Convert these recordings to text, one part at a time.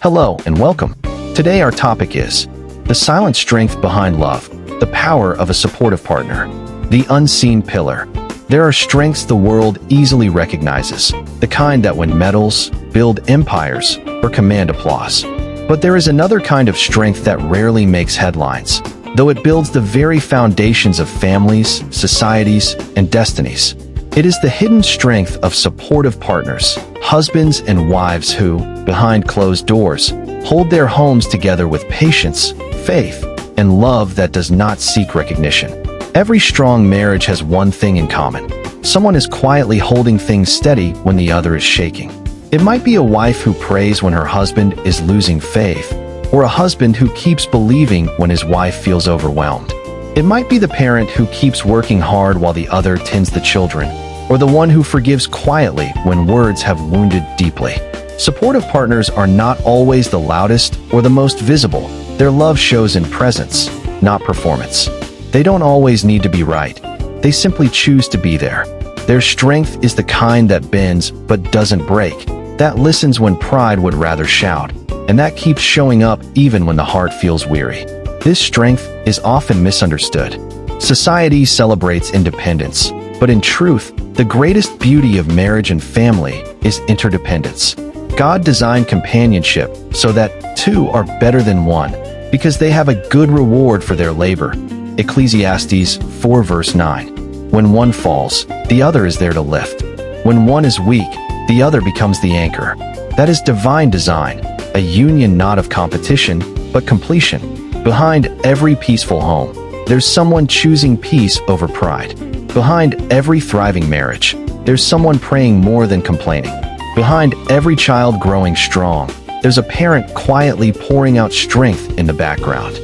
Hello and welcome. Today our topic is the silent strength behind love, the power of a supportive partner, the unseen pillar. There are strengths the world easily recognizes, the kind that win medals, build empires, or command applause. But there is another kind of strength that rarely makes headlines, though it builds the very foundations of families, societies, and destinies. It is the hidden strength of supportive partners, husbands and wives who, behind closed doors, hold their homes together with patience, faith, and love that does not seek recognition. Every strong marriage has one thing in common. Someone is quietly holding things steady when the other is shaking. It might be a wife who prays when her husband is losing faith, or a husband who keeps believing when his wife feels overwhelmed. It might be the parent who keeps working hard while the other tends the children, or the one who forgives quietly when words have wounded deeply. Supportive partners are not always the loudest or the most visible. Their love shows in presence, not performance. They don't always need to be right. They simply choose to be there. Their strength is the kind that bends but doesn't break, that listens when pride would rather shout, and that keeps showing up even when the heart feels weary. This strength is often misunderstood. Society celebrates independence, but in truth, the greatest beauty of marriage and family is interdependence. God designed companionship so that two are better than one, because they have a good reward for their labor. Ecclesiastes 4 verse 9. When one falls, the other is there to lift. When one is weak, the other becomes the anchor. That is divine design, a union not of competition, but completion. Behind every peaceful home, there's someone choosing peace over pride. Behind every thriving marriage, there's someone praying more than complaining. Behind every child growing strong, there's a parent quietly pouring out strength in the background.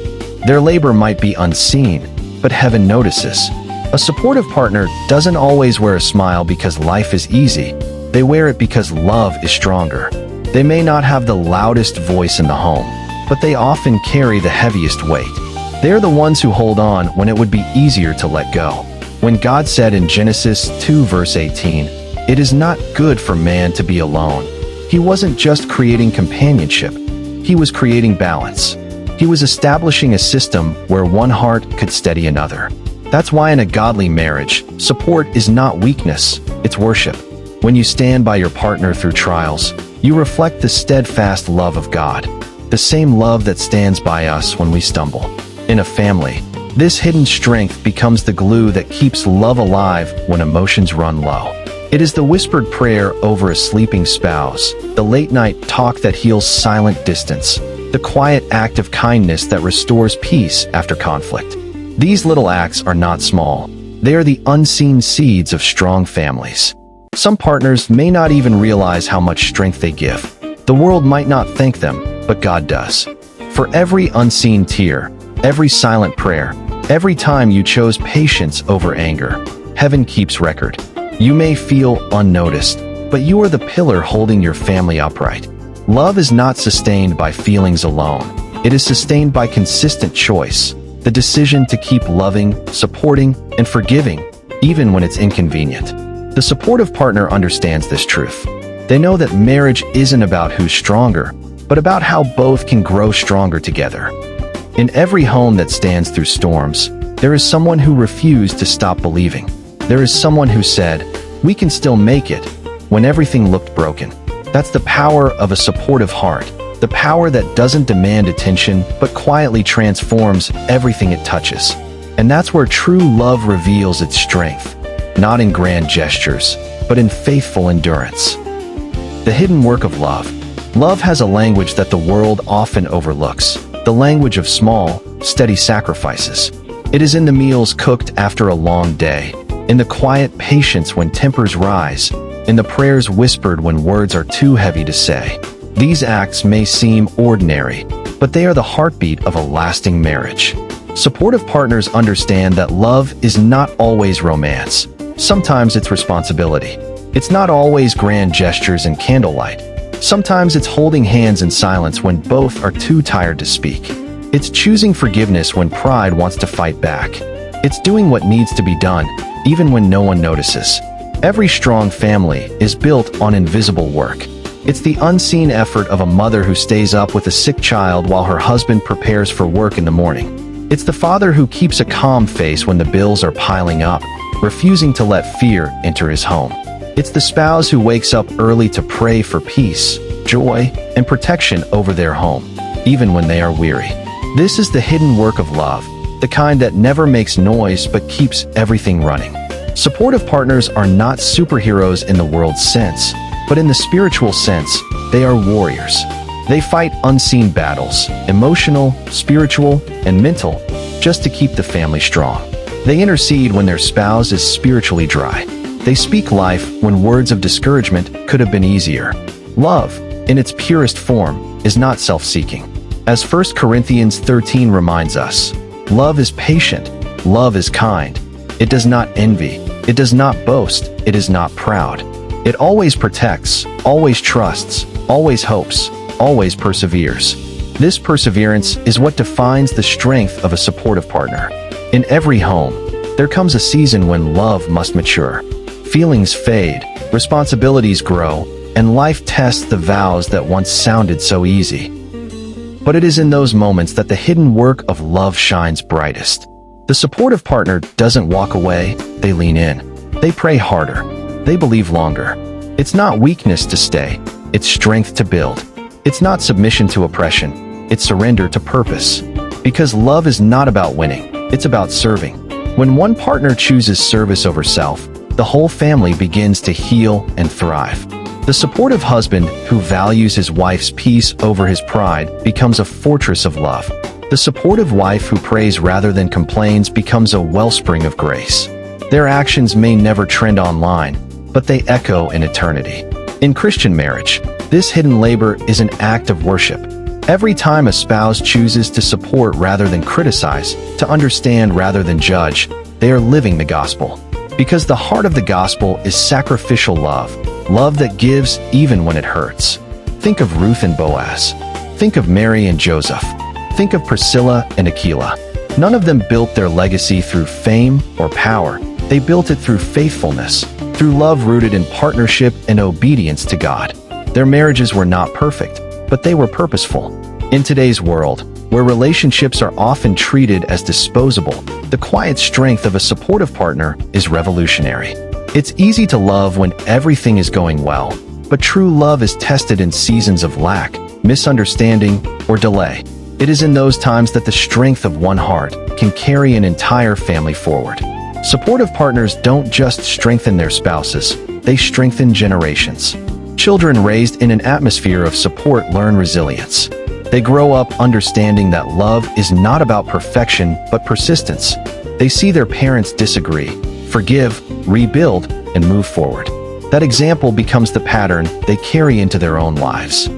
Their labor might be unseen, but heaven notices. A supportive partner doesn't always wear a smile because life is easy. They wear it because love is stronger. They may not have the loudest voice in the home, but they often carry the heaviest weight. They're the ones who hold on when it would be easier to let go. When God said in Genesis 2 verse 18, "It is not good for man to be alone," He wasn't just creating companionship. He was creating balance. He was establishing a system where one heart could steady another. That's why in a godly marriage, support is not weakness, it's worship. When you stand by your partner through trials, you reflect the steadfast love of God, the same love that stands by us when we stumble. In a family, this hidden strength becomes the glue that keeps love alive when emotions run low. It is the whispered prayer over a sleeping spouse, the late-night talk that heals silent distance, the quiet act of kindness that restores peace after conflict. These little acts are not small. They are the unseen seeds of strong families. Some partners may not even realize how much strength they give. The world might not thank them, but God does. For every unseen tear, every silent prayer, every time you chose patience over anger, heaven keeps record. You may feel unnoticed, but you are the pillar holding your family upright. Love is not sustained by feelings alone. It is sustained by consistent choice, the decision to keep loving, supporting, and forgiving, even when it's inconvenient. The supportive partner understands this truth. They know that marriage isn't about who's stronger, but about how both can grow stronger together. In every home that stands through storms, there is someone who refused to stop believing. There is someone who said, "We can still make it," when everything looked broken. That's the power of a supportive heart, the power that doesn't demand attention but quietly transforms everything it touches. And that's where true love reveals its strength, not in grand gestures, but in faithful endurance. The hidden work of love. Love has a language that the world often overlooks, the language of small, steady sacrifices. It is in the meals cooked after a long day, in the quiet patience when tempers rise, in the prayers whispered when words are too heavy to say. These acts may seem ordinary, but they are the heartbeat of a lasting marriage. Supportive partners understand that love is not always romance. Sometimes it's responsibility. It's not always grand gestures and candlelight. Sometimes it's holding hands in silence when both are too tired to speak. It's choosing forgiveness when pride wants to fight back. It's doing what needs to be done, even when no one notices. Every strong family is built on invisible work. It's the unseen effort of a mother who stays up with a sick child while her husband prepares for work in the morning. It's the father who keeps a calm face when the bills are piling up, refusing to let fear enter his home. It's the spouse who wakes up early to pray for peace, joy, and protection over their home, even when they are weary. This is the hidden work of love, the kind that never makes noise but keeps everything running. Supportive partners are not superheroes in the world's sense, but in the spiritual sense, they are warriors. They fight unseen battles, emotional, spiritual, and mental, just to keep the family strong. They intercede when their spouse is spiritually dry. They speak life when words of discouragement could have been easier. Love, in its purest form, is not self-seeking. As 1 Corinthians 13 reminds us, love is patient, love is kind. It does not envy, it does not boast, it is not proud. It always protects, always trusts, always hopes, always perseveres. This perseverance is what defines the strength of a supportive partner. In every home, there comes a season when love must mature. Feelings fade, responsibilities grow, and life tests the vows that once sounded so easy. But it is in those moments that the hidden work of love shines brightest. The supportive partner doesn't walk away, they lean in. They pray harder. They believe longer. It's not weakness to stay, it's strength to build. It's not submission to oppression, it's surrender to purpose. Because love is not about winning, it's about serving. When one partner chooses service over self, the whole family begins to heal and thrive. The supportive husband who values his wife's peace over his pride becomes a fortress of love. The supportive wife who prays rather than complains becomes a wellspring of grace. Their actions may never trend online, but they echo in eternity. In Christian marriage, this hidden labor is an act of worship. Every time a spouse chooses to support rather than criticize, to understand rather than judge, they are living the gospel. Because the heart of the gospel is sacrificial love, love that gives even when it hurts. Think of Ruth and Boaz. Think of Mary and Joseph. Think of Priscilla and Aquila. None of them built their legacy through fame or power. They built it through faithfulness, through love rooted in partnership and obedience to God. Their marriages were not perfect, but they were purposeful. In today's world, where relationships are often treated as disposable, the quiet strength of a supportive partner is revolutionary. It's easy to love when everything is going well, but true love is tested in seasons of lack, misunderstanding, or delay. It is in those times that the strength of one heart can carry an entire family forward. Supportive partners don't just strengthen their spouses, they strengthen generations. Children raised in an atmosphere of support learn resilience. They grow up understanding that love is not about perfection, but persistence. They see their parents disagree, forgive, rebuild, and move forward. That example becomes the pattern they carry into their own lives.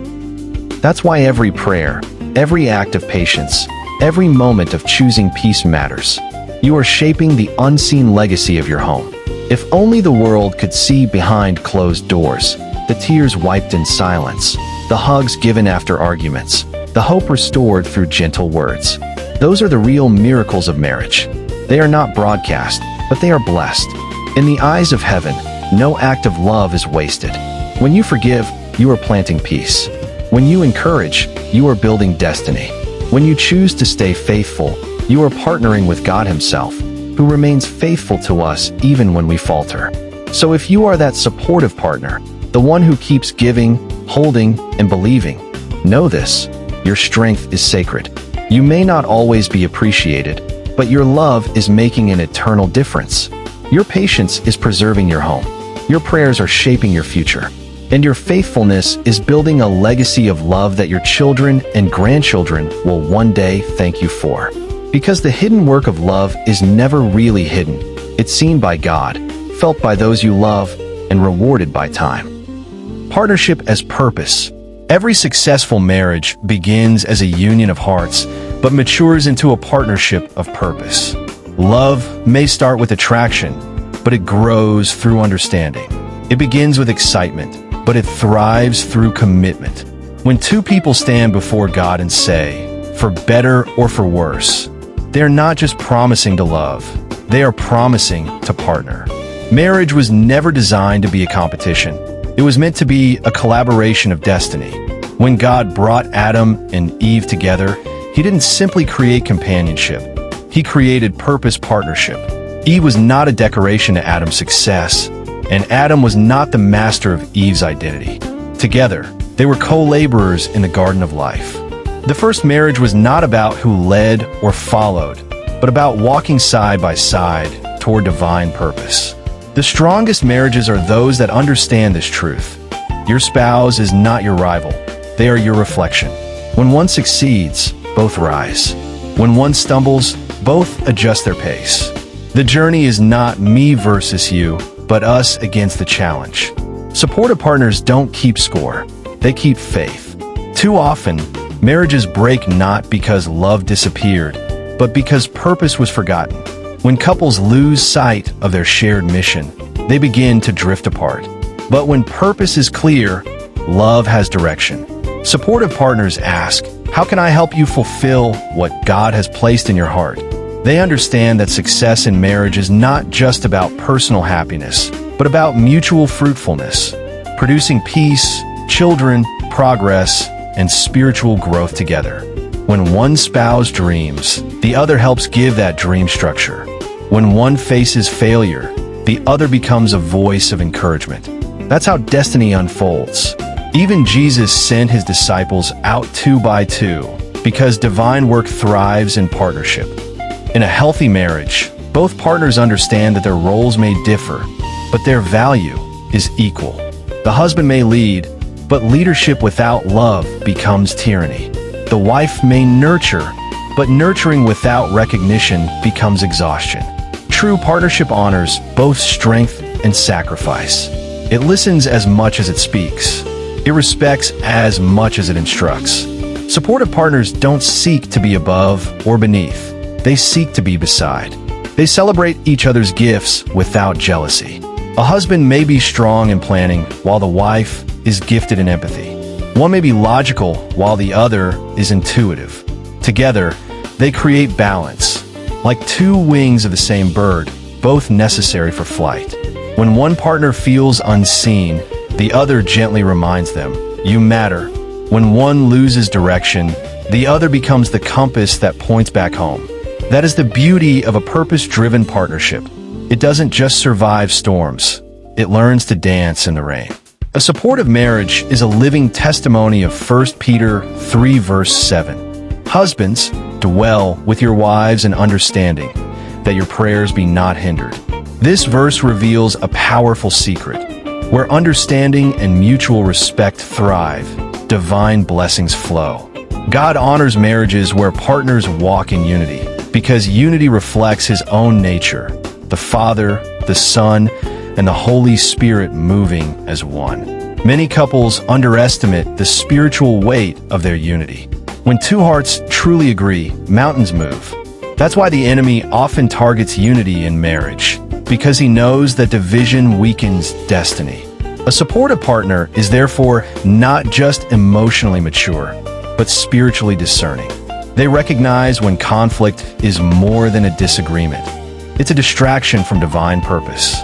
That's why every prayer, every act of patience, every moment of choosing peace matters. You are shaping the unseen legacy of your home. If only the world could see behind closed doors, the tears wiped in silence, the hugs given after arguments, the hope restored through gentle words. Those are the real miracles of marriage. They are not broadcast, but they are blessed. In the eyes of heaven, no act of love is wasted. When you forgive, you are planting peace. When you encourage, you are building destiny. When you choose to stay faithful, you are partnering with God Himself, who remains faithful to us even when we falter. So if you are that supportive partner, the one who keeps giving, holding, and believing, know this: your strength is sacred. You may not always be appreciated, but your love is making an eternal difference. Your patience is preserving your home. Your prayers are shaping your future. And your faithfulness is building a legacy of love that your children and grandchildren will one day thank you for. Because the hidden work of love is never really hidden. It's seen by God, felt by those you love, and rewarded by time. Partnership as purpose. Every successful marriage begins as a union of hearts, but matures into a partnership of purpose. Love may start with attraction, but it grows through understanding. It begins with excitement, but it thrives through commitment. When two people stand before God and say, for better or for worse, they're not just promising to love, they are promising to partner. Marriage was never designed to be a competition. It was meant to be a collaboration of destiny. When God brought Adam and Eve together, He didn't simply create companionship. He created purpose partnership. Eve was not a decoration to Adam's success, and Adam was not the master of Eve's identity. Together, they were co-laborers in the garden of life. The first marriage was not about who led or followed, but about walking side by side toward divine purpose. The strongest marriages are those that understand this truth. Your spouse is not your rival. They are your reflection. When one succeeds, both rise. When one stumbles, both adjust their pace. The journey is not me versus you, but us against the challenge. Supportive partners don't keep score. They keep faith. Too often, marriages break not because love disappeared, but because purpose was forgotten. When couples lose sight of their shared mission, they begin to drift apart. But when purpose is clear, love has direction. Supportive partners ask, "How can I help you fulfill what God has placed in your heart?" They understand that success in marriage is not just about personal happiness, but about mutual fruitfulness, producing peace, children, progress, and spiritual growth together. When one spouse dreams, the other helps give that dream structure. When one faces failure, the other becomes a voice of encouragement. That's how destiny unfolds. Even Jesus sent His disciples out 2 by 2 because divine work thrives in partnership. In a healthy marriage, both partners understand that their roles may differ, but their value is equal. The husband may lead, but leadership without love becomes tyranny. The wife may nurture, but nurturing without recognition becomes exhaustion. True partnership honors both strength and sacrifice. It listens as much as it speaks. It respects as much as it instructs. Supportive partners don't seek to be above or beneath. They seek to be beside. They celebrate each other's gifts without jealousy. A husband may be strong in planning, while the wife is gifted in empathy. One may be logical, while the other is intuitive. Together, they create balance. Like 2 wings of the same bird, both necessary for flight. When one partner feels unseen, the other gently reminds them, "You matter." When one loses direction, the other becomes the compass that points back home. That is the beauty of a purpose-driven partnership. It doesn't just survive storms. It learns to dance in the rain. A supportive marriage is a living testimony of 1 Peter 3 verse 7. Husbands, dwell with your wives in understanding, that your prayers be not hindered. This verse reveals a powerful secret. Where understanding and mutual respect thrive, divine blessings flow. God honors marriages where partners walk in unity, because unity reflects His own nature, the Father, the Son, and the Holy Spirit moving as one. Many couples underestimate the spiritual weight of their unity. When 2 hearts truly agree, mountains move. That's why the enemy often targets unity in marriage, because he knows that division weakens destiny. A supportive partner is therefore not just emotionally mature, but spiritually discerning. They recognize when conflict is more than a disagreement. It's a distraction from divine purpose.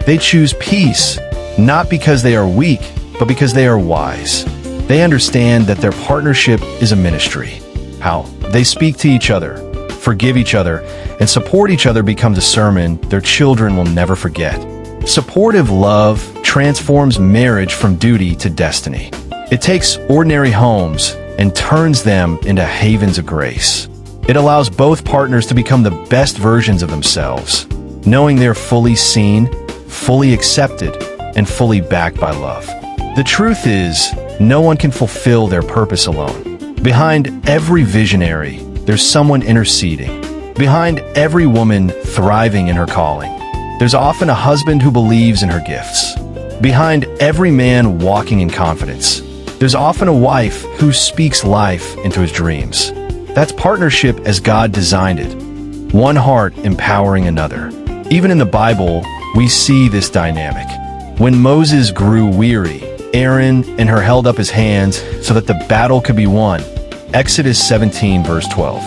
They choose peace, not because they are weak, but because they are wise. They understand that their partnership is a ministry. How they speak to each other, forgive each other, and support each other becomes a sermon their children will never forget. Supportive love transforms marriage from duty to destiny. It takes ordinary homes and turns them into havens of grace. It allows both partners to become the best versions of themselves, knowing they're fully seen, fully accepted, and fully backed by love. The truth is, no one can fulfill their purpose alone. Behind every visionary, there's someone interceding. Behind every woman thriving in her calling, there's often a husband who believes in her gifts. Behind every man walking in confidence, there's often a wife who speaks life into his dreams. That's partnership as God designed it, one heart empowering another. Even in the Bible, we see this dynamic. When Moses grew weary, Aaron and her held up his hands so that the battle could be won. Exodus 17 verse 12.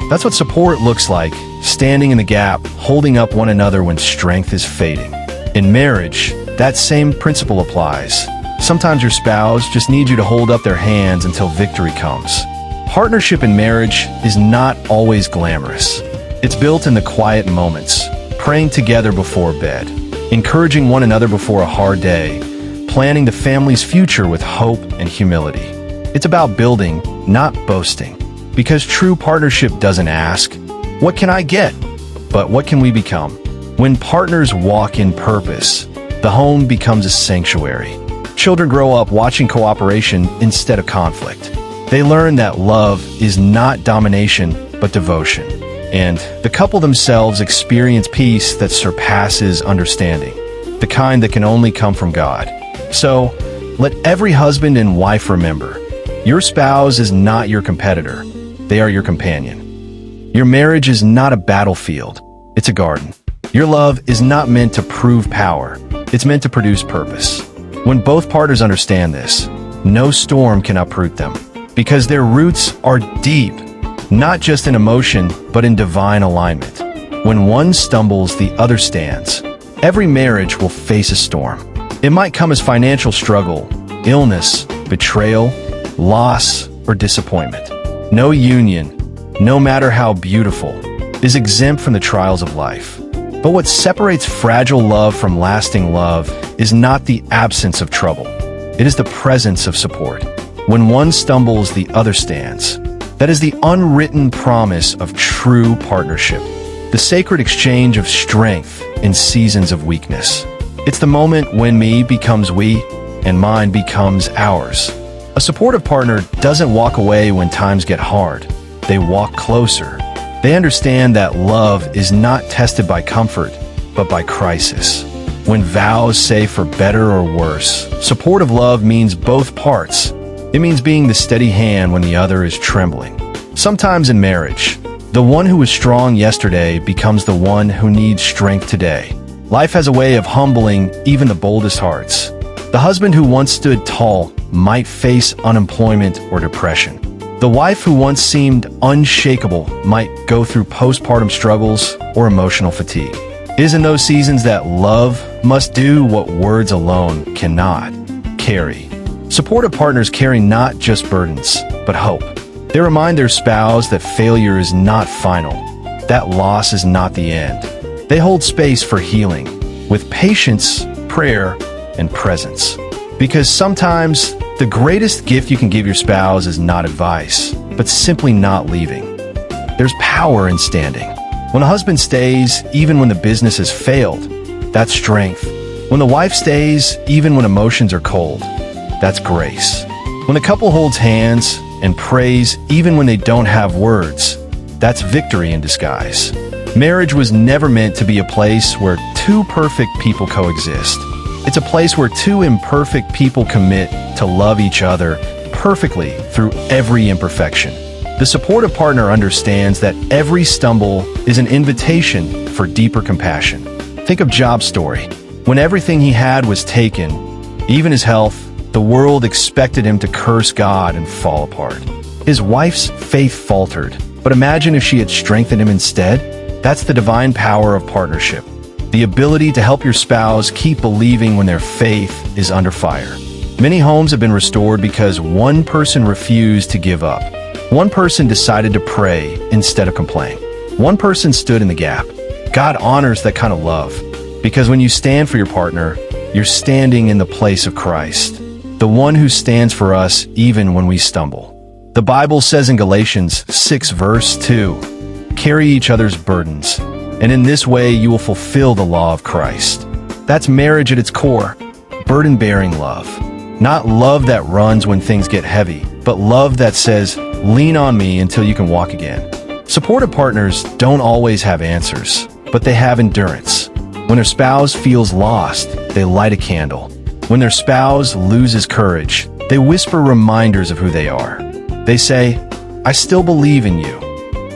That's what support looks like, standing in the gap, holding up one another when strength is fading. In marriage, That same principle applies. Sometimes your spouse just needs you to hold up their hands until victory comes. Partnership in marriage is not always glamorous. It's built in the quiet moments, praying together before bed, encouraging one another before a hard day, planning the family's future with hope and humility. It's about building, not boasting, because true partnership doesn't ask, "What can I get?" but "What can we become?" When partners walk in purpose, the home becomes a sanctuary. Children grow up watching cooperation instead of conflict. They learn that love is not domination, but devotion. And the couple themselves experience peace that surpasses understanding, the kind that can only come from God. So, let every husband and wife remember, your spouse is not your competitor. They are your companion. Your marriage is not a battlefield. It's a garden. Your love is not meant to prove power. It's meant to produce purpose. When both partners understand this, no storm can uproot them, because their roots are deep, not just in emotion, but in divine alignment. When one stumbles, the other stands. Every marriage will face a storm. It might come as financial struggle, illness, betrayal, loss, or disappointment. No union, no matter how beautiful, is exempt from the trials of life. But what separates fragile love from lasting love is not the absence of trouble. It is the presence of support. When one stumbles, the other stands. That is the unwritten promise of true partnership, the sacred exchange of strength in seasons of weakness. It's the moment when me becomes we and mine becomes ours. A supportive partner doesn't walk away when times get hard. They walk closer. They understand that love is not tested by comfort, but by crisis. When vows say for better or worse, supportive love means both parts. It means being the steady hand when the other is trembling. Sometimes in marriage, the one who was strong yesterday becomes the one who needs strength today. Life has a way of humbling even the boldest hearts. The husband who once stood tall might face unemployment or depression. The wife who once seemed unshakable might go through postpartum struggles or emotional fatigue. It is in those seasons that love must do what words alone cannot: carry. Supportive partners carry not just burdens, but hope. They remind their spouse that failure is not final, that loss is not the end. They hold space for healing, with patience, prayer, and presence. Because sometimes the greatest gift you can give your spouse is not advice, but simply not leaving. There's power in standing. When a husband stays, even when the business has failed, that's strength. When the wife stays, even when emotions are cold, that's grace. When the couple holds hands and prays, even when they don't have words, that's victory in disguise. Marriage was never meant to be a place where two perfect people coexist. It's a place where two imperfect people commit to love each other perfectly through every imperfection. The supportive partner understands that every stumble is an invitation for deeper compassion. Think of Job's story. When everything he had was taken, even his health, the world expected him to curse God and fall apart. His wife's faith faltered, but imagine if she had strengthened him instead. That's the divine power of partnership. The ability to help your spouse keep believing when their faith is under fire. Many homes have been restored because one person refused to give up. One person decided to pray instead of complain. One person stood in the gap. God honors that kind of love, because when you stand for your partner, you're standing in the place of Christ, the one who stands for us even when we stumble. The Bible says in Galatians 6 verse 2, "Carry each other's burdens, and in this way you will fulfill the law of Christ." That's marriage at its core, burden-bearing love. Not love that runs when things get heavy, but love that says, "Lean on me until you can walk again." Supportive partners don't always have answers, but they have endurance. When their spouse feels lost, they light a candle. When their spouse loses courage, they whisper reminders of who they are. They say, "I still believe in you,"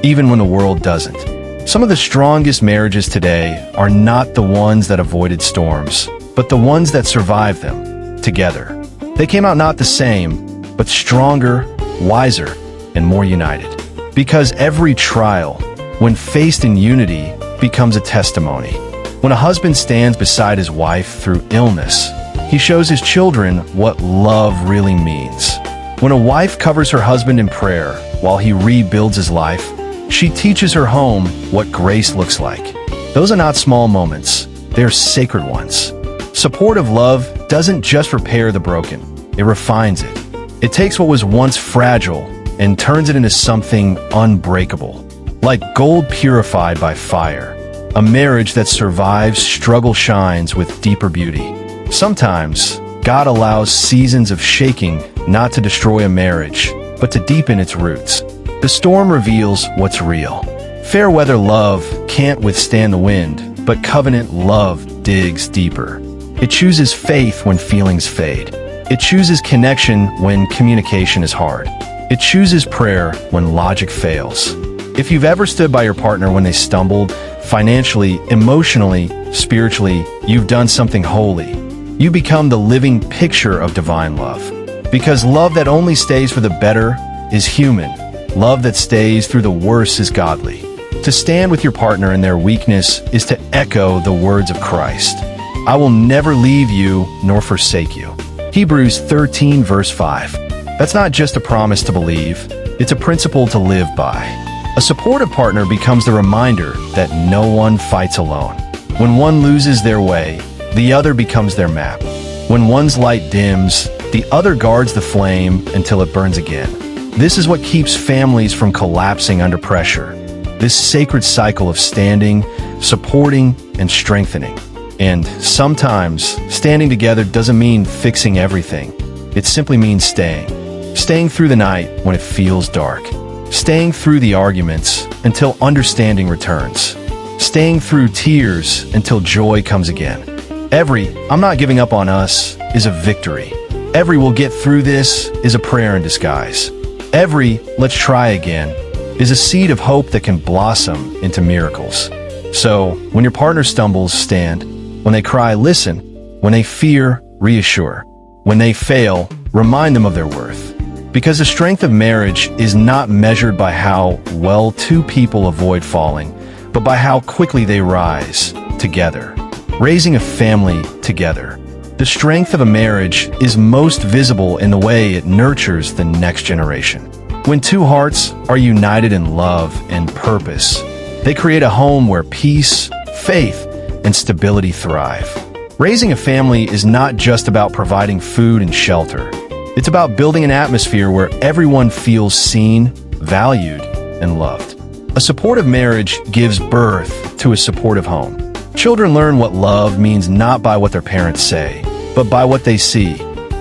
even when the world doesn't. Some of the strongest marriages today are not the ones that avoided storms, but the ones that survived them together. They came out not the same, but stronger, wiser, and more united. Because every trial, when faced in unity, becomes a testimony. When a husband stands beside his wife through illness, he shows his children what love really means. When a wife covers her husband in prayer while he rebuilds his life, she teaches her home what grace looks like. Those are not small moments, they're sacred ones. Supportive love doesn't just repair the broken, it refines it. It takes what was once fragile and turns it into something unbreakable. Like gold purified by fire, a marriage that survives struggle shines with deeper beauty. Sometimes, God allows seasons of shaking not to destroy a marriage, but to deepen its roots. The storm reveals what's real. Fair weather love can't withstand the wind, but covenant love digs deeper. It chooses faith when feelings fade. It chooses connection when communication is hard. It chooses prayer when logic fails. If you've ever stood by your partner when they stumbled, financially, emotionally, spiritually, you've done something holy. You become the living picture of divine love. Because love that only stays for the better is human. Love that stays through the worse is godly. To stand with your partner in their weakness is to echo the words of Christ. I will never leave you nor forsake you. Hebrews 13 verse 5. That's not just a promise to believe, it's a principle to live by. A supportive partner becomes the reminder that no one fights alone. When one loses their way, the other becomes their map. When one's light dims, the other guards the flame until it burns again. This is what keeps families from collapsing under pressure. This sacred cycle of standing, supporting, and strengthening. And sometimes, standing together doesn't mean fixing everything. It simply means staying. Staying through the night when it feels dark. Staying through the arguments until understanding returns. Staying through tears until joy comes again. Every "I'm not giving up on us" is a victory. Every "we'll get through this" is a prayer in disguise. Every "let's try again" is a seed of hope that can blossom into miracles. So, when your partner stumbles, stand. When they cry, listen. When they fear, reassure. When they fail, remind them of their worth. Because the strength of marriage is not measured by how well two people avoid falling, but by how quickly they rise together. Raising a family together. The strength of a marriage is most visible in the way it nurtures the next generation. When two hearts are united in love and purpose, they create a home where peace, faith, and stability thrive. Raising a family is not just about providing food and shelter. It's about building an atmosphere where everyone feels seen, valued, and loved. A supportive marriage gives birth to a supportive home. Children learn what love means not by what their parents say, but by what they see.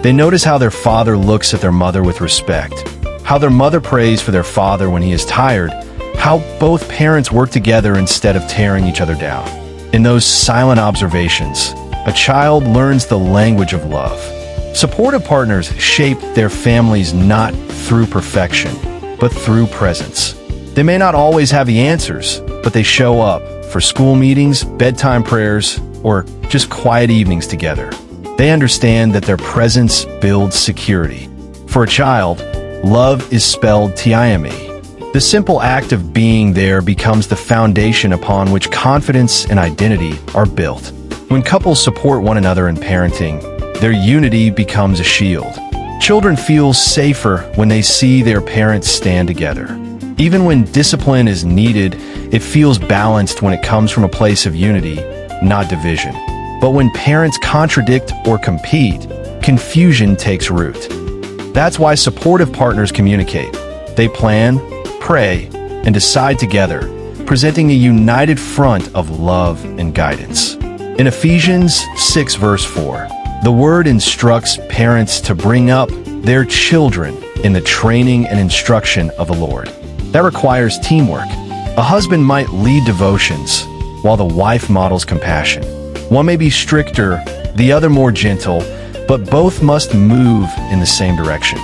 They notice how their father looks at their mother with respect, how their mother prays for their father when he is tired, how both parents work together instead of tearing each other down. In those silent observations, a child learns the language of love. Supportive partners shape their families not through perfection, but through presence. They may not always have the answers, but they show up for school meetings, bedtime prayers, or just quiet evenings together. They understand that their presence builds security. For a child, love is spelled T-I-M-E. The simple act of being there becomes the foundation upon which confidence and identity are built. When couples support one another in parenting, their unity becomes a shield. Children feel safer when they see their parents stand together. Even when discipline is needed, it feels balanced when it comes from a place of unity, not division. But when parents contradict or compete, confusion takes root. That's why supportive partners communicate. They plan, pray, and decide together, presenting a united front of love and guidance. In Ephesians 6 verse 4, the word instructs parents to bring up their children in the training and instruction of the Lord. That requires teamwork. A husband might lead devotions, while the wife models compassion. One may be stricter, the other more gentle, but both must move in the same direction.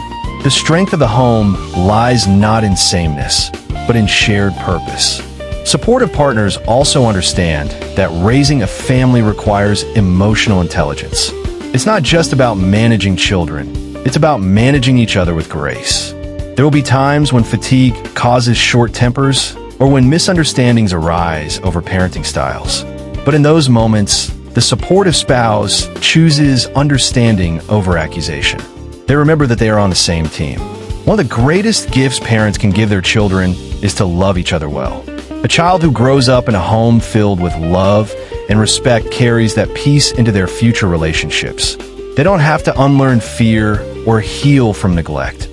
The strength of the home lies not in sameness, but in shared purpose. Supportive partners also understand that raising a family requires emotional intelligence. It's not just about managing children, it's about managing each other with grace. There will be times when fatigue causes short tempers or when misunderstandings arise over parenting styles. But in those moments, the supportive spouse chooses understanding over accusation. They remember that they are on the same team. One of the greatest gifts parents can give their children is to love each other well. A child who grows up in a home filled with love and respect carries that peace into their future relationships. They don't have to unlearn fear or heal from neglect.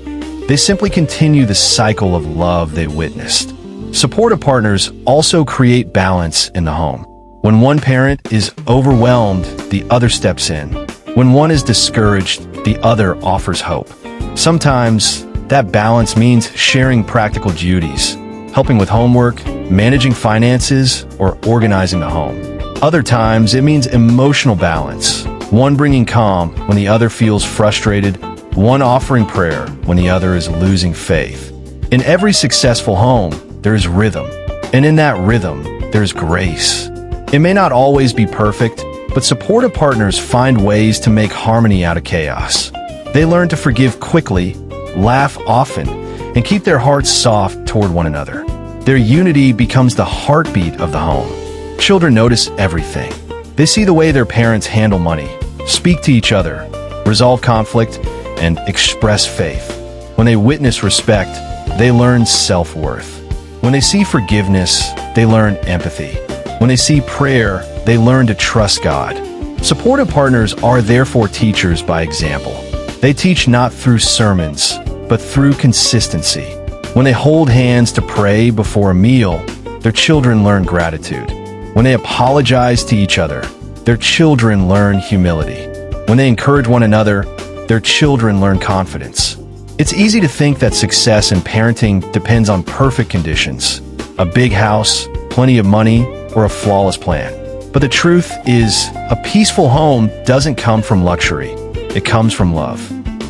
They simply continue the cycle of love they witnessed. Supportive partners also create balance in the home. When one parent is overwhelmed, the other steps in. When one is discouraged, the other offers hope. Sometimes that balance means sharing practical duties, helping with homework, managing finances, or organizing the home. Other times, it means emotional balance, one bringing calm when the other feels frustrated, one offering prayer when the other is losing faith. In every successful home, there is rhythm, and in that rhythm, there's grace. It may not always be perfect, but supportive partners find ways to make harmony out of chaos. They learn to forgive quickly, laugh often, and keep their hearts soft toward one another. Their unity becomes the heartbeat of the home. Children notice everything. They see the way their parents handle money, speak to each other, resolve conflict, and express faith. When they witness respect, they learn self-worth. When they see forgiveness, they learn empathy. When they see prayer, they learn to trust God. Supportive partners are therefore teachers by example. They teach not through sermons, but through consistency. When they hold hands to pray before a meal, their children learn gratitude. When they apologize to each other, their children learn humility. When they encourage one another, their children learn confidence. It's easy to think that success in parenting depends on perfect conditions, a big house, plenty of money, or a flawless plan. But the truth is, a peaceful home doesn't come from luxury. It comes from love.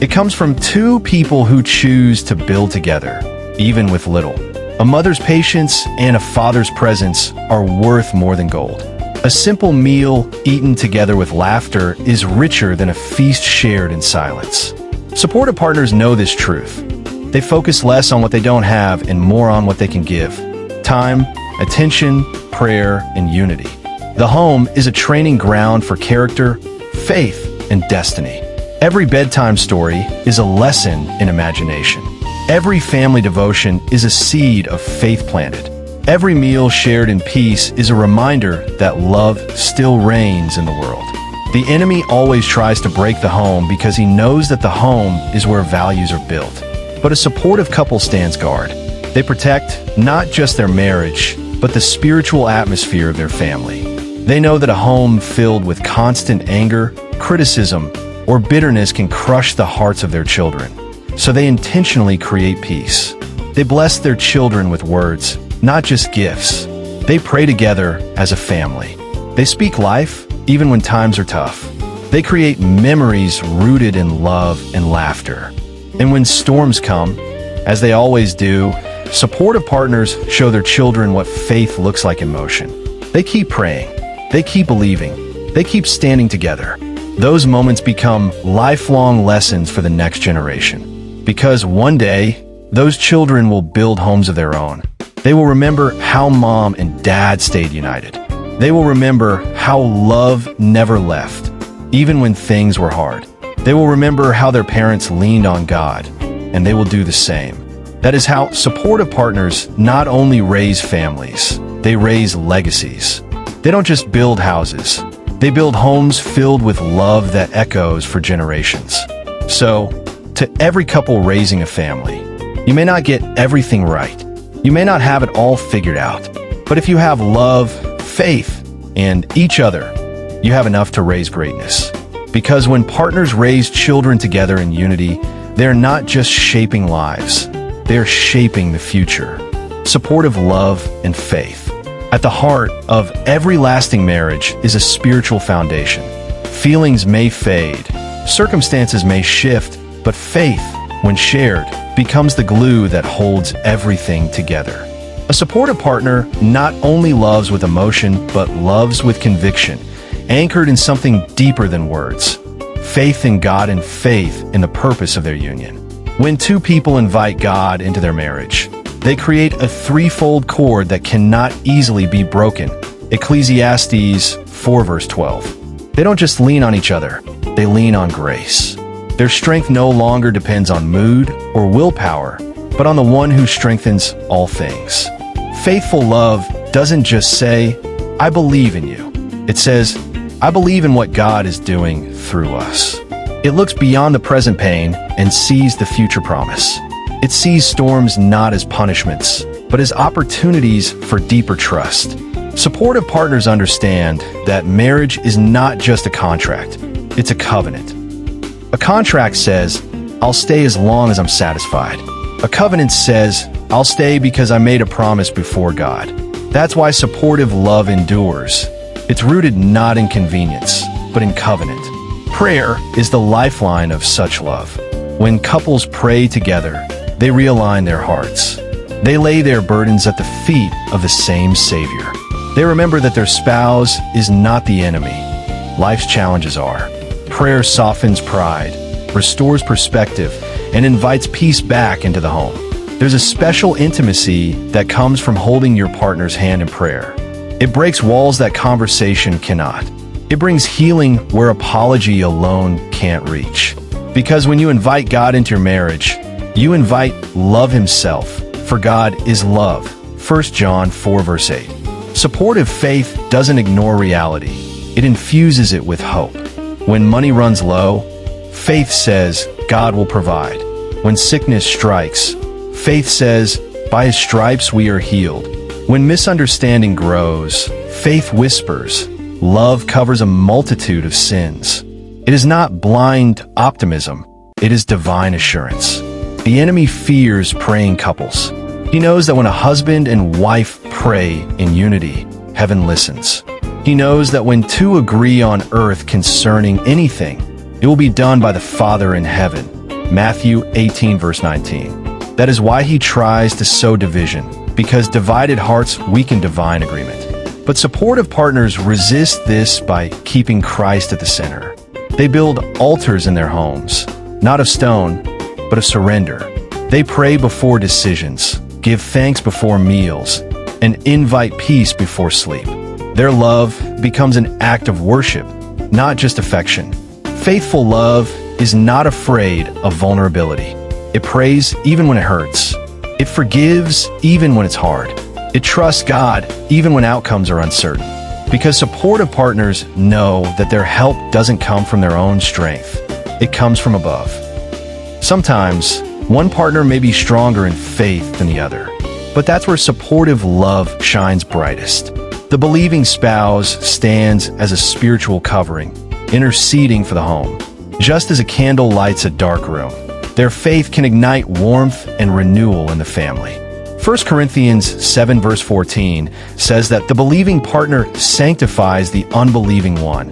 It comes from two people who choose to build together, even with little. A mother's patience and a father's presence are worth more than gold. A simple meal eaten together with laughter is richer than a feast shared in silence. Supportive partners know this truth. They focus less on what they don't have and more on what they can give: time, attention, prayer, and unity. The home is a training ground for character, faith, and destiny. Every bedtime story is a lesson in imagination. Every family devotion is a seed of faith planted. Every meal shared in peace is a reminder that love still reigns in the world. The enemy always tries to break the home because he knows that the home is where values are built. But a supportive couple stands guard. They protect not just their marriage, but the spiritual atmosphere of their family. They know that a home filled with constant anger, criticism, or bitterness can crush the hearts of their children. So they intentionally create peace. They bless their children with words, not just gifts. They pray together as a family. They speak life even when times are tough. They create memories rooted in love and laughter. And when storms come, as they always do, supportive partners show their children what faith looks like in motion. They keep praying. They keep believing. They keep standing together. Those moments become lifelong lessons for the next generation. Because one day, those children will build homes of their own. They will remember how mom and dad stayed united. They will remember how love never left, even when things were hard. They will remember how their parents leaned on God, and they will do the same. That is how supportive partners not only raise families, they raise legacies. They don't just build houses. They build homes filled with love that echoes for generations. So, to every couple raising a family, you may not get everything right. You may not have it all figured out. But if you have love, faith, and each other, you have enough to raise greatness. Because when partners raise children together in unity, they're not just shaping lives, they're shaping the future. Supportive love and faith. At the heart of every lasting marriage is a spiritual foundation. Feelings may fade, circumstances may shift, but faith, when shared, becomes the glue that holds everything together. A supportive partner not only loves with emotion, but loves with conviction, anchored in something deeper than words. Faith in God and faith in the purpose of their union. When two people invite God into their marriage, they create a threefold cord that cannot easily be broken. Ecclesiastes 4 verse 12. They don't just lean on each other, they lean on grace. Their strength no longer depends on mood or willpower, but on the one who strengthens all things. Faithful love doesn't just say, "I believe in you." It says, "I believe in what God is doing through us." It looks beyond the present pain and sees the future promise. It sees storms not as punishments, but as opportunities for deeper trust. Supportive partners understand that marriage is not just a contract, it's a covenant. A contract says, "I'll stay as long as I'm satisfied." A covenant says, "I'll stay because I made a promise before God." That's why supportive love endures. It's rooted not in convenience, but in covenant. Prayer is the lifeline of such love. When couples pray together, they realign their hearts. They lay their burdens at the feet of the same Savior. They remember that their spouse is not the enemy. Life's challenges are. Prayer softens pride, restores perspective, and invites peace back into the home. There's a special intimacy that comes from holding your partner's hand in prayer. It breaks walls that conversation cannot. It brings healing where apology alone can't reach. Because when you invite God into your marriage, you invite love himself, for God is love. 1 John 4 verse 8. Supportive faith doesn't ignore reality. It infuses it with hope. When money runs low, faith says God will provide. When sickness strikes, faith says, "By his stripes we are healed." When misunderstanding grows, faith whispers, "Love covers a multitude of sins." It is not blind optimism, it is divine assurance. The enemy fears praying couples. He knows that when a husband and wife pray in unity, heaven listens. He knows that when two agree on earth concerning anything, it will be done by the Father in heaven. Matthew 18 verse 19. That is why he tries to sow division, because divided hearts weaken divine agreement. But supportive partners resist this by keeping Christ at the center. They build altars in their homes, not of stone, but of surrender. They pray before decisions, give thanks before meals, and invite peace before sleep. Their love becomes an act of worship, not just affection. Faithful love is not afraid of vulnerability. It prays even when it hurts. It forgives even when it's hard. It trusts God even when outcomes are uncertain. Because supportive partners know that their help doesn't come from their own strength. It comes from above. Sometimes, one partner may be stronger in faith than the other, but that's where supportive love shines brightest. The believing spouse stands as a spiritual covering, interceding for the home. Just as a candle lights a dark room, their faith can ignite warmth and renewal in the family. 1 Corinthians 7 verse 14 says that the believing partner sanctifies the unbelieving one,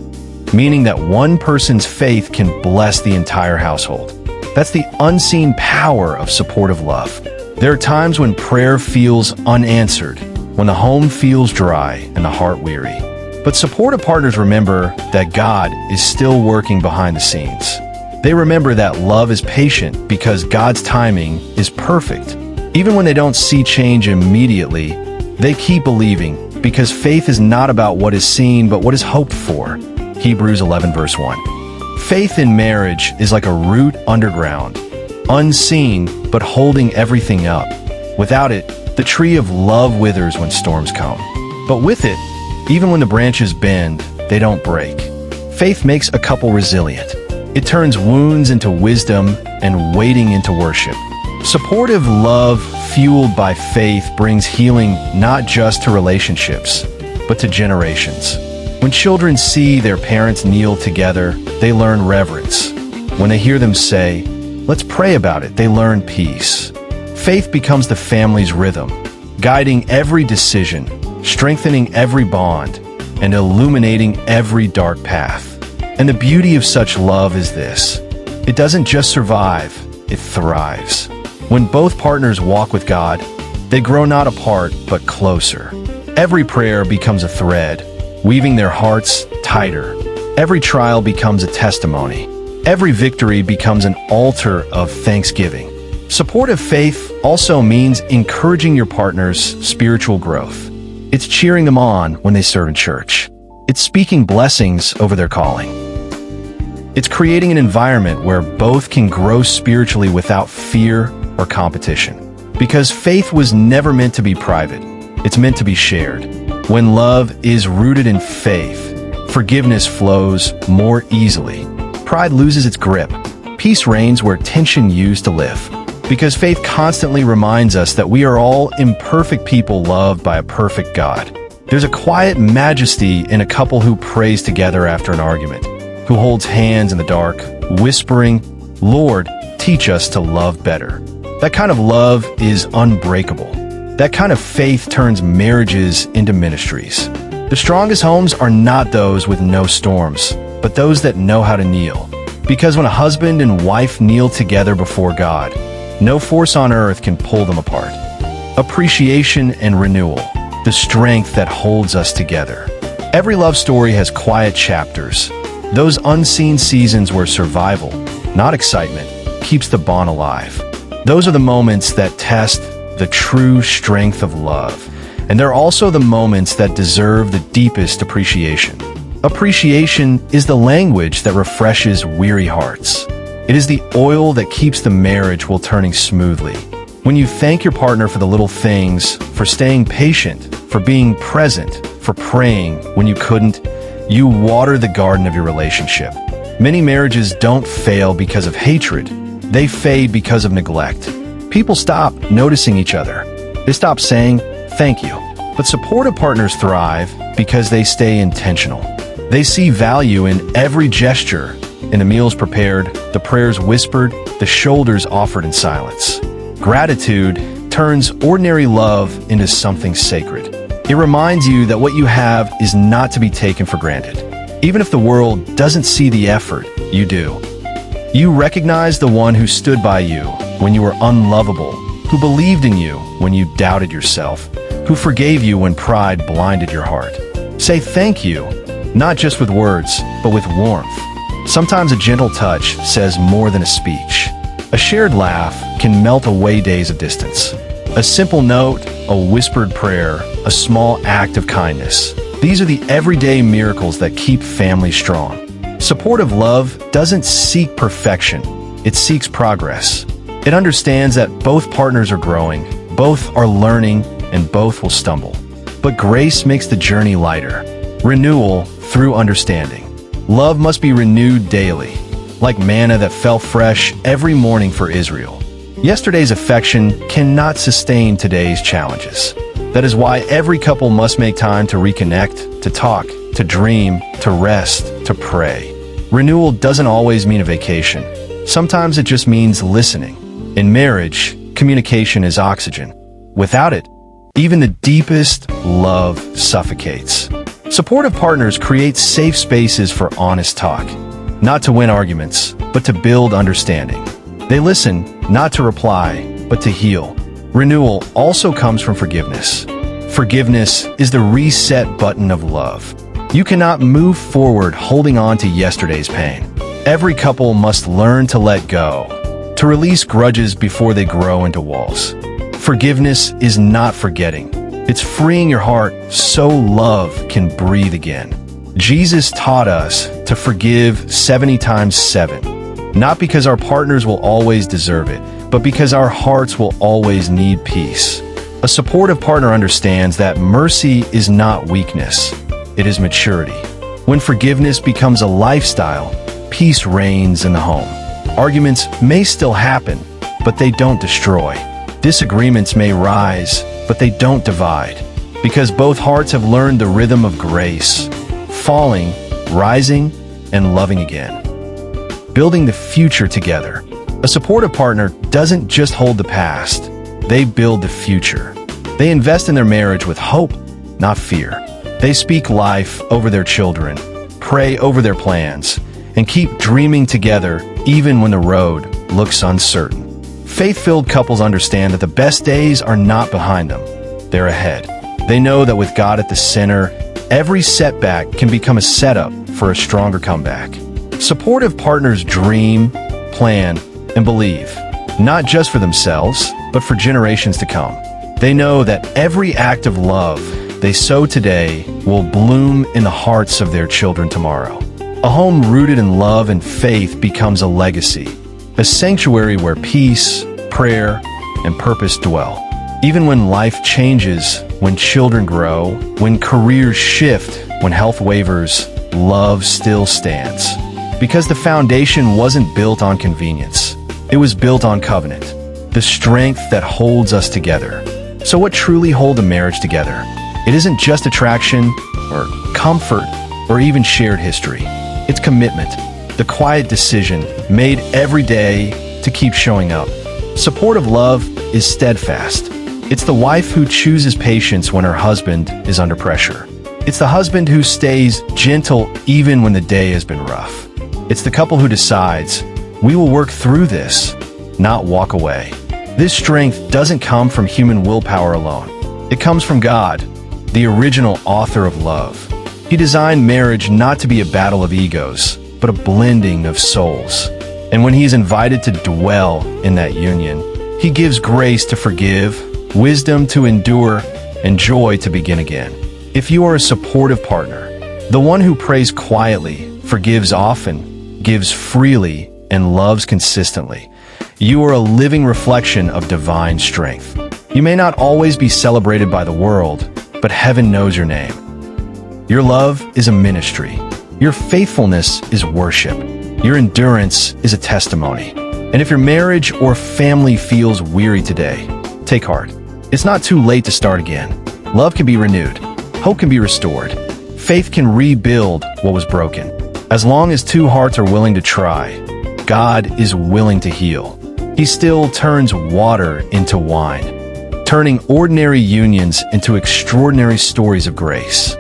meaning that one person's faith can bless the entire household. That's the unseen power of supportive love. There are times when prayer feels unanswered, when the home feels dry and the heart weary. But supportive partners remember that God is still working behind the scenes. They remember that love is patient because God's timing is perfect. Even when they don't see change immediately, they keep believing because faith is not about what is seen but what is hoped for. Hebrews 11 verse 1. Faith in marriage is like a root underground, unseen but holding everything up. Without it, the tree of love withers when storms come. But with it, even when the branches bend, they don't break. Faith makes a couple resilient. It turns wounds into wisdom and waiting into worship. Supportive love fueled by faith brings healing not just to relationships, but to generations. When children see their parents kneel together, they learn reverence. When they hear them say, "Let's pray about it," they learn peace. Faith becomes the family's rhythm, guiding every decision, strengthening every bond, and illuminating every dark path. And the beauty of such love is this: it doesn't just survive, it thrives. When both partners walk with God, they grow not apart, but closer. Every prayer becomes a thread, weaving their hearts tighter. Every trial becomes a testimony. Every victory becomes an altar of thanksgiving. Supportive faith also means encouraging your partner's spiritual growth. It's cheering them on when they serve in church. It's speaking blessings over their calling. It's creating an environment where both can grow spiritually without fear or competition. Because faith was never meant to be private. It's meant to be shared. When love is rooted in faith, forgiveness flows more easily. Pride loses its grip. Peace reigns where tension used to live. Because faith constantly reminds us that we are all imperfect people loved by a perfect God. There's a quiet majesty in a couple who prays together after an argument, who holds hands in the dark, whispering, "Lord, teach us to love better." That kind of love is unbreakable. That kind of faith turns marriages into ministries. The strongest homes are not those with no storms, but those that know how to kneel. Because when a husband and wife kneel together before God, no force on earth can pull them apart. Appreciation and renewal, the strength that holds us together. Every love story has quiet chapters, those unseen seasons where survival, not excitement, keeps the bond alive. Those are the moments that test the true strength of love. And they're also the moments that deserve the deepest appreciation. Appreciation is the language that refreshes weary hearts. It is the oil that keeps the marriage while turning smoothly. When you thank your partner for the little things, for staying patient, for being present, for praying when you couldn't, you water the garden of your relationship. Many marriages don't fail because of hatred. They fade because of neglect. People stop noticing each other. They stop saying, "Thank you." But supportive partners thrive because they stay intentional. They see value in every gesture, in the meals prepared, the prayers whispered, the shoulders offered in silence. Gratitude turns ordinary love into something sacred. It reminds you that what you have is not to be taken for granted. Even if the world doesn't see the effort, you do. You recognize the one who stood by you when you were unlovable, who believed in you when you doubted yourself, who forgave you when pride blinded your heart. Say thank you, not just with words, but with warmth. Sometimes a gentle touch says more than a speech. A shared laugh can melt away days of distance. A simple note, a whispered prayer, a small act of kindness. These are the everyday miracles that keep families strong. Supportive love doesn't seek perfection. It seeks progress. It understands that both partners are growing, both are learning, and both will stumble. But grace makes the journey lighter. Renewal through understanding. Love must be renewed daily, like manna that fell fresh every morning for Israel. Yesterday's affection cannot sustain today's challenges. That is why every couple must make time to reconnect, to talk, to dream, to rest, to pray. Renewal doesn't always mean a vacation. Sometimes it just means listening. In marriage, communication is oxygen. Without it, even the deepest love suffocates. Supportive partners create safe spaces for honest talk, not to win arguments, but to build understanding. They listen, not to reply, but to heal. Renewal also comes from forgiveness. Forgiveness is the reset button of love. You cannot move forward holding on to yesterday's pain. Every couple must learn to let go, to release grudges before they grow into walls. Forgiveness is not forgetting. It's freeing your heart so love can breathe again. Jesus taught us to forgive 70 times 7, not because our partners will always deserve it, but because our hearts will always need peace. A supportive partner understands that mercy is not weakness, it is maturity. When forgiveness becomes a lifestyle, peace reigns in the home. Arguments may still happen, but they don't destroy. Disagreements may rise, but they don't divide. Because both hearts have learned the rhythm of grace, falling, rising, and loving again. Building the future together. A supportive partner doesn't just hold the past, they build the future. They invest in their marriage with hope, not fear. They speak life over their children, pray over their plans, and keep dreaming together even when the road looks uncertain. Faith-filled couples understand that the best days are not behind them, they're ahead. They know that with God at the center, every setback can become a setup for a stronger comeback. Supportive partners dream, plan, and believe, not just for themselves, but for generations to come. They know that every act of love they sow today will bloom in the hearts of their children tomorrow. A home rooted in love and faith becomes a legacy, a sanctuary where peace, prayer, and purpose dwell. Even when life changes, when children grow, when careers shift, when health wavers, love still stands. Because the foundation wasn't built on convenience. It was built on covenant, the strength that holds us together. So what truly holds a marriage together? It isn't just attraction or comfort or even shared history. It's commitment, the quiet decision made every day to keep showing up. Supportive love is steadfast. It's the wife who chooses patience when her husband is under pressure. It's the husband who stays gentle even when the day has been rough. It's the couple who decides, we will work through this, not walk away. This strength doesn't come from human willpower alone. It comes from God, the original author of love. He designed marriage not to be a battle of egos, but a blending of souls. And when he's invited to dwell in that union, he gives grace to forgive, wisdom to endure, and joy to begin again. If you are a supportive partner, the one who prays quietly, forgives often, gives freely, and loves consistently, you are a living reflection of divine strength. You may not always be celebrated by the world, but heaven knows your name. Your love is a ministry. Your faithfulness is worship. Your endurance is a testimony. And if your marriage or family feels weary today, take heart. It's not too late to start again. Love can be renewed. Hope can be restored. Faith can rebuild what was broken. As long as two hearts are willing to try, God is willing to heal. He still turns water into wine, turning ordinary unions into extraordinary stories of grace.